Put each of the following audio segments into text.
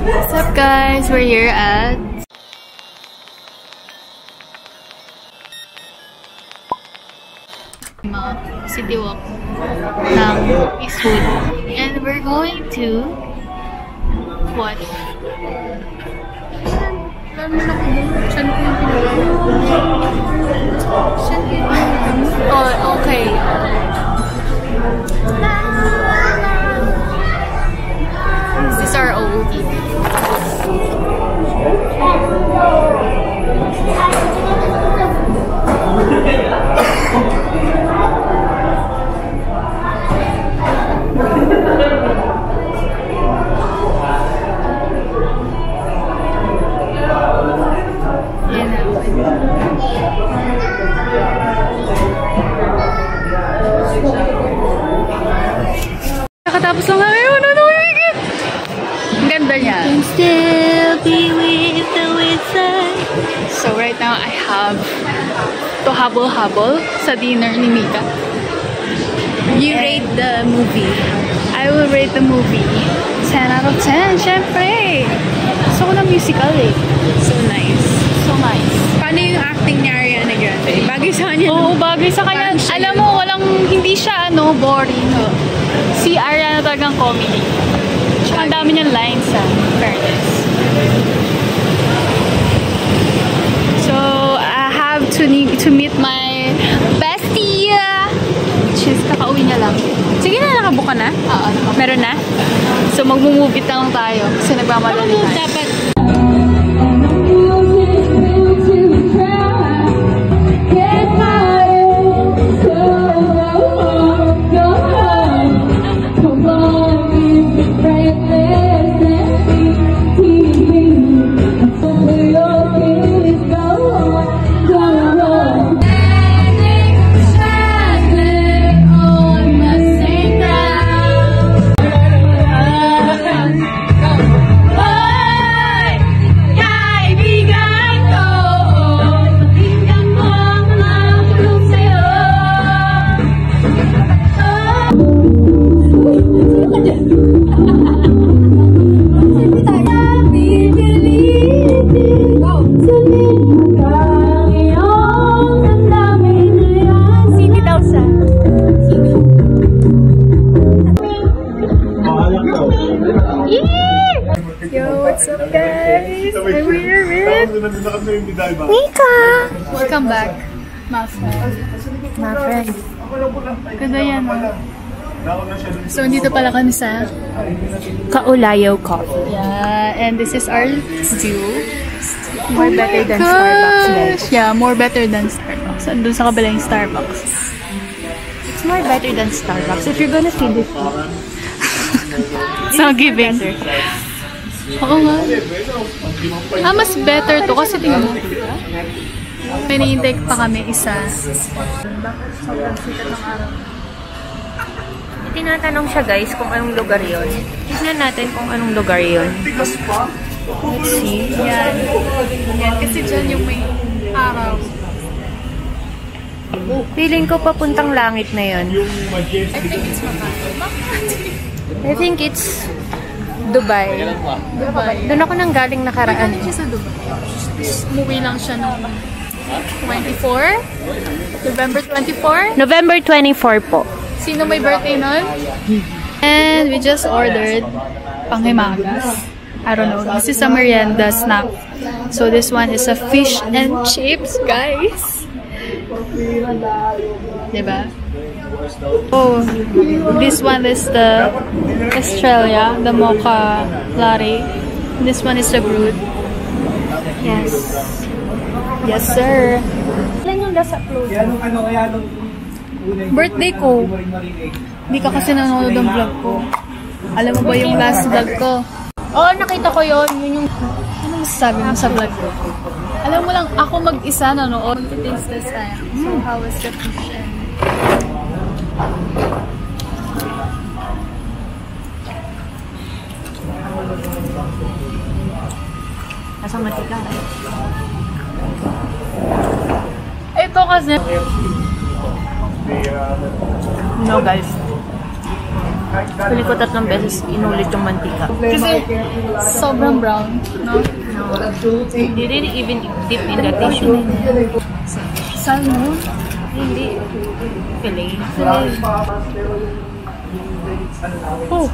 What's up guys? We're here at City Walk ng Eastwood. And we're going to what? Oh, okay. This is our OOTD. Nakatapos lang kami. Ano na umigit? Ang ganda niya. Can still be with the wizard. So right now I have to habol-habol sa dinner ni Mika. You rate the movie. I will rate the movie 10 out of 10. Syempre. Gusto ko na musical eh. So nice. So nice. Paano yung acting ni Ariana Grande? Bagay sa kanya. Oo, bagay sa kanya. Alam mo, hindi siya boring. Si Ariana talagang comedy. Tsaka ang dami niyang lines sa fairness. So, I have to meet my bestie. Which is kakauwi niya lang. Sige na, nakabook ka na? Oo, nakabook. Meron na? So, mag-movie lang tayo. Kasi nagmamadali tayo. Dapat what's up guys? I'm here with Mika! Welcome back, my friend. Ganda yan. So, dito pala kami sa Kaulayaw Coffee. yeah, and this is our stew. More better than Starbucks, guys. Yeah, more better than Starbucks. Andun sa kabila yung Starbucks. It's more better than Starbucks. If you're gonna feed it, It's not giving. Oo nga. Mas better to kasi tingnan mo. May ni-intake pa kami isa. Sobrang sikat ng araw. tinatanong siya guys kung anong lugar yon. Tignan natin kung anong lugar yon. Let's see. Yan. Yan. Kasi dyan yung may araw. Feeling ko papuntang langit na yon. I think it's Makati. I think it's Dubai. Dubai. Doon ako nang galing nakaraan. Ano siya sa Dubai? Umuwi lang siya noong 24? November 24? November 24 po. Sino may birthday nun? And we just ordered panghimagas. I don't know. This is a merienda snack. So this one is a fish and chips, guys. Diba? Oh, this one is the Australia, the mocha latte. This one is the brewed. Yes. Yes, sir. Ilan yung last upload? Birthday ko. Hindi ka kasi nanonood ng vlog ko. Alam mo ba yung last vlog ko? Oo, nakita ko yun. Yun yung... Ano masasabi mo sa vlog ko? Alam mo lang, ako mag-isa nanonood. To taste this time. So, how was the fish? Nasa matika. Ito kasi... No guys. Pili ko 3 beses inulit yung mantika. Kasi sobrang brown, no? They didn't even dip in the tissue. Salmon? Hindi. Filet. Oh.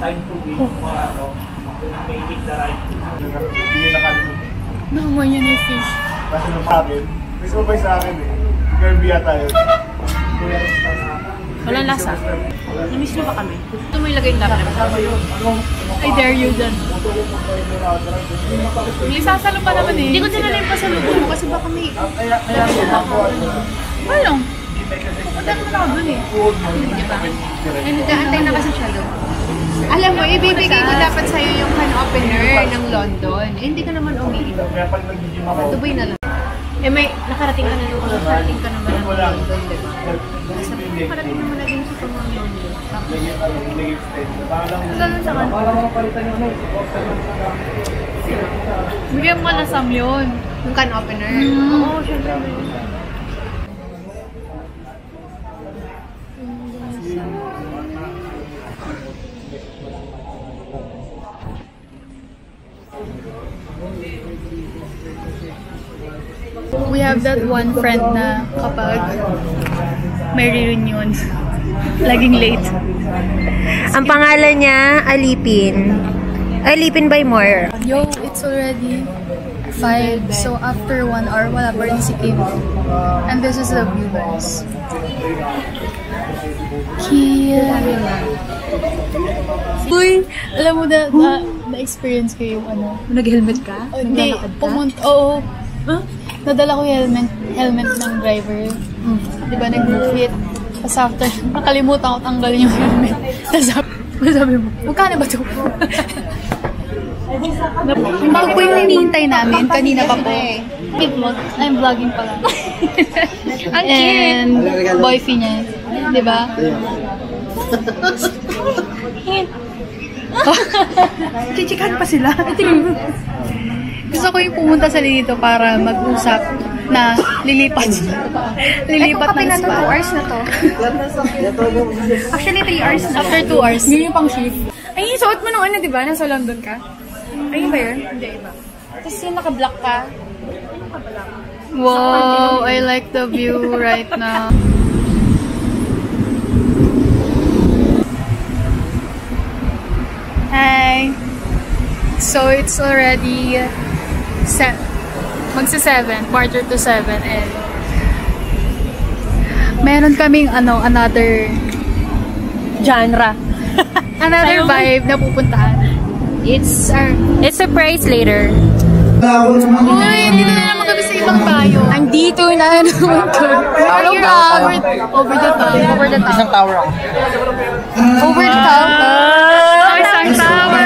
Nakamoy niya na yung fish. Kasi nung sa akin, may sumabay sa akin eh. Kirby yata yun. Walang lasa. Namiss nyo ba kami? Ito mo ilagay yung laptop. I dare you dyan. May sasalo pa naman eh. Hindi ko dinalayin pa sa lubo mo kasi baka may... Ano? Punta naman ako dun eh. Diba? Ay, nag-aantay na kasi siya doon. Alam mo, ibibigay ko dapat sa'yo yung can opener ng London. Eh, hindi ka naman umiinom. Dubai na lang. Eh, may nakarating ka na doon. Nakarating ka naman ng London, diba? Nakarating naman na din sa pamang London. Ganun sa kanila. Bigyan mo na Sam yun. Yung can opener? Oo, syempre. We have that one friend na kapag may reunion, laging late. Ang pangalan niya, Alipin. Alipin by Moore. Yo, it's already 5. So after 1 hour, wala pa rin si Kim. And this is the view, guys. Uy, alam mo na-experience ko yung ano. Nag-helmet ka? Hindi, pumunta, oo. Nadala ko yung helmet ng driver. Di ba, nag-fit. Tapos after, nakalimutan ko tanggalin yung helmet. Tapos sabi mo, magkano ba ito? Bago po yung hinihintay namin, kanina pa po. I'm vlogging pala. Ang cute! And boyfriend niya. Di ba? Chichikan pa sila. Gusto ko yung pumunta sa dito para mag-usap na lilipat ng spot. 2 hours na to. Actually, 3 hours na. After 2 hours. Yun yung pang shift. Ay, yung suot mo nung ano, di ba? Nasa London ka? Ayun ba yun? Hindi, iba. Tapos yung naka-black ka. Wow, I like the view right now. Hi! So, it's already magsa-7, quarter to 7, and meron kaming another Genre. another vibe na pupuntahan. It's a price later. Uy, hindi na naman kami sa ibang bayo. Andito na naman ko. Over the top. Over the top. Isang tower ako. Over the top. Isang tower.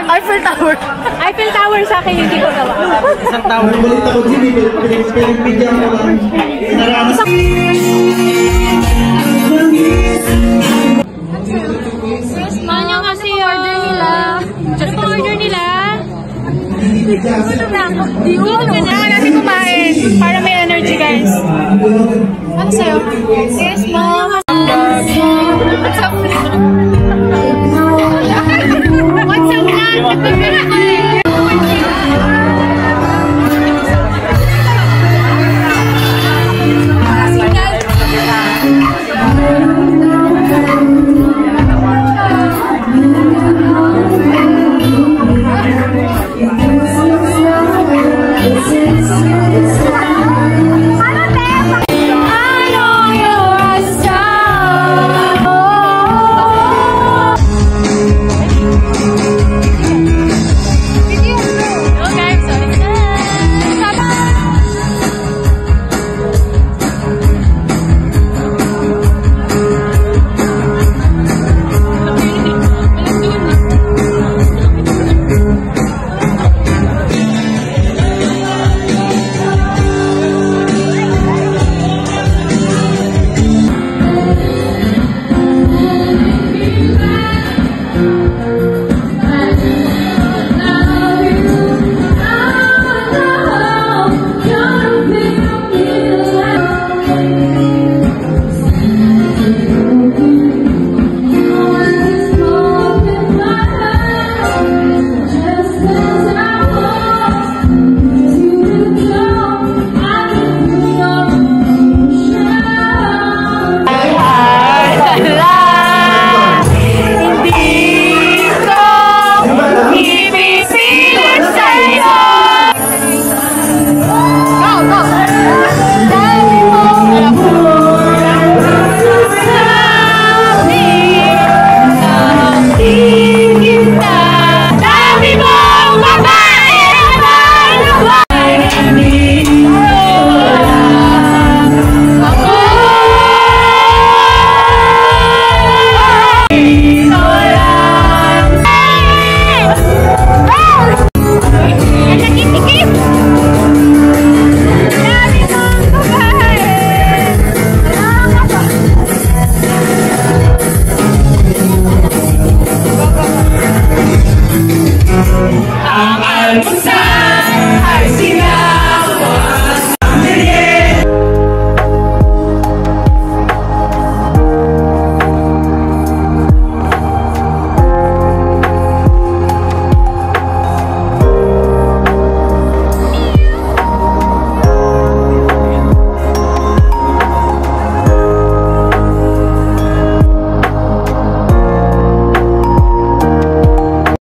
Eiffel Tower. Eiffel Tower sa akin, hindi ko gawa. Isang tower. Nabalit ako, Jimmy. Pinipigyan mo lang. Ano kasi order nila? Ano pa order nila? Dito ka na. Natin kumain para may energy, guys. Ano sa'yo? Yes, mom. What's up? What's up, Nan? I know you're a star. Saan ay sila?